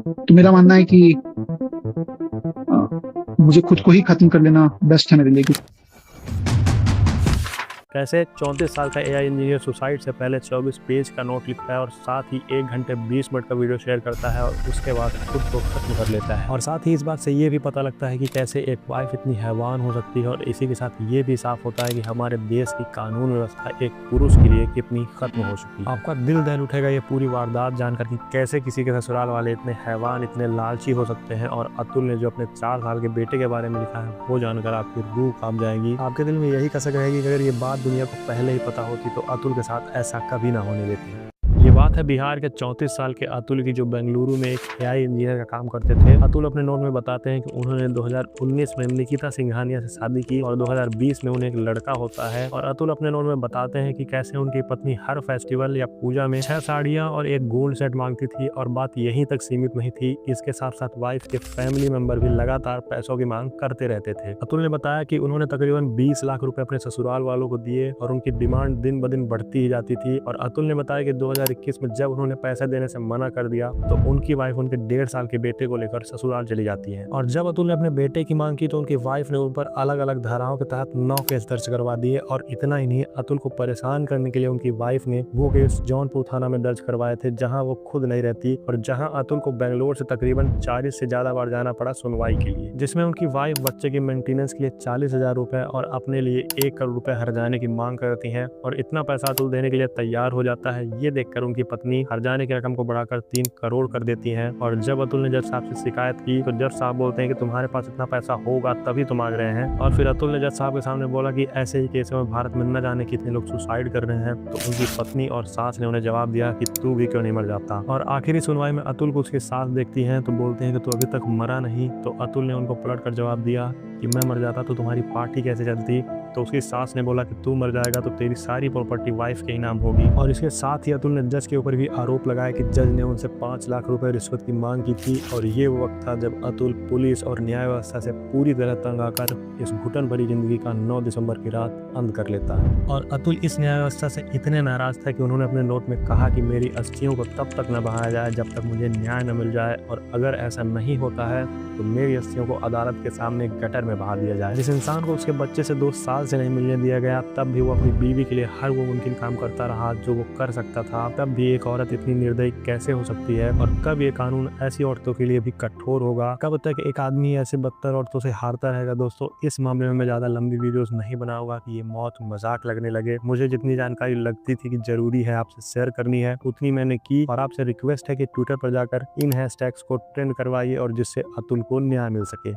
तो मेरा मानना है कि मुझे खुद को ही खत्म कर लेना बेस्ट है मेरे लिए। कैसे 34 साल का एआई इंजीनियर सुसाइड से पहले 24 पेज का नोट लिखता है और साथ ही 1 घंटे 20 मिनट का वीडियो शेयर करता है और उसके बाद खुद को खत्म कर लेता है। और साथ ही इस बात से ये भी पता लगता है कि कैसे एक वाइफ इतनी हैवान हो सकती है और इसी के साथ ये भी साफ होता है कि हमारे देश की कानून व्यवस्था एक पुरुष के लिए कितनी खत्म हो चुकी है। आपका दिल दहल उठेगा ये पूरी वारदात जानकर कि कैसे किसी के ससुराल वाले इतने हैवान, इतने लालची हो सकते हैं। और अतुल ने जो अपने 4 साल के बेटे के बारे में लिखा है वो जानकर आपकी रूह कांप जाएगी। आपके दिल में यही कसक रहेगी कि अगर ये बात दुनिया को पहले ही पता होती तो अतुल के साथ ऐसा कभी ना होने देती। ये बात है बिहार के 34 साल के अतुल की, जो बेंगलुरु में एक एआई इंजीनियर का काम करते थे। अतुल अपने नोट में बताते हैं कि उन्होंने 2019 में निकिता सिंघानिया से शादी की और 2020 में उन्हें एक लड़का होता है। और अतुल अपने नोट में बताते हैं कि कैसे उनकी पत्नी हर फेस्टिवल या पूजा में 6 साड़ियां और एक गोल्ड सेट मांगती थी। और बात यहीं तक सीमित नहीं थी, इसके साथ साथ वाइफ के फैमिली मेंबर भी लगातार पैसों की मांग करते रहते थे। अतुल ने बताया कि उन्होंने तकरीबन 20 लाख रुपए अपने ससुराल वालों को दिए और उनकी डिमांड दिन ब दिन बढ़ती ही जाती थी। और अतुल ने बताया कि 2021 में जब उन्होंने पैसे देने से मना कर दिया तो उनकी वाइफ उनके 1.5 साल के बेटे को लेकर ससुराल चली जाती है। और जब अतुल ने अपने बेटे की मांग की तो उनकी वाइफ ने उन पर अलग अलग धाराओं के तहत 9 केस दर्ज करवा दिए। और इतना ही नहीं, अतुल को परेशान करने के लिए उनकी वाइफ ने वो केस जौनपुर थाना में दर्ज करवाए थे, जहां वो खुद नहीं रहती और जहां अतुल को बेंगलोर से तकरीबन 40 से ज्यादा बार जाना पड़ा सुनवाई के लिए, जिसमें उनकी वाइफ बच्चे की मेंटेनेंस के लिए 40,000 रुपए और अपने लिए 1 करोड़ रुपए हर्जाने की मांग करती है। और इतना पैसा अतुल देने के लिए तैयार हो जाता है। ये देखकर उनकी पत्नी हर्जाने की रकम को बढ़ाकर 3 करोड़ कर देती है। और जब अतुल ने जज साहब से शिकायत की तो जज साहब बोलते हैं कि तुम्हारे पास इतना पैसा होगा तभी तुम मांग रहे हैं। और फिर अतुल ने जज साहब के सामने बोला कि ऐसे ही केसों में भारत में न जाने कितने लोग सुसाइड कर रहे हैं। तो उनकी पत्नी और सास ने उन्हें जवाब दिया कि तू भी क्यों नहीं मर जाता। और आखिरी सुनवाई में अतुल को उसकी सास देखती है तो बोलते हैं कि तू अभी तक मरा नहीं। तो अतुल ने उनको पलट कर जवाब दिया कि मैं मर जाता तो तुम्हारी पार्टी कैसे चलती। तो उसकी सास ने बोला कि तू मर जाएगा तो तेरी सारी प्रॉपर्टी वाइफ के ही नाम होगी। और इसके साथ ही अतुल ने जज के ऊपर भी आरोप लगाया कि जज ने उनसे 5 लाख रुपए रिश्वत की मांग की थी। और ये वो वक्त था जब अतुल पुलिस और न्याय व्यवस्था से पूरी तरह तंग आकर इस घुटन भरी जिंदगी का 9 दिसंबर की रात अंत कर लेता है। और अतुल इस न्याय व्यवस्था से इतने नाराज था कि उन्होंने अपने नोट में कहा कि मेरी अस्थियों को तब तक न बहाया जाए जब तक मुझे न्याय न मिल जाए, और अगर ऐसा नहीं होता है तो मेरी अस्थियों को अदालत के सामने गटर में बहा दिया जाए। जिस इंसान को उसके बच्चे से 2 साल से नहीं मिलने दिया गया, तब भी वो अपनी बीवी के लिए हर वो मुमकिन काम करता रहा जो वो कर सकता था। तब भी एक औरत इतनी निर्दयी कैसे हो सकती है? और कब ये कानून ऐसी औरतों के लिए भी कठोर होगा? कब तक एक आदमी ऐसे बदतर औरतों से हारता रहेगा? दोस्तों, इस मामले में मैं ज्यादा लंबी वीडियोस नहीं बनाऊंगा कि ये मौत मजाक लगने लगे। मुझे जितनी जानकारी लगती थी कि जरूरी है आपसे शेयर करनी है, उतनी मैंने की। और आपसे रिक्वेस्ट है कि ट्विटर पर जाकर इन हैशटैग्स को ट्रेंड करवाइए और जिससे अतुल को न्याय मिल सके।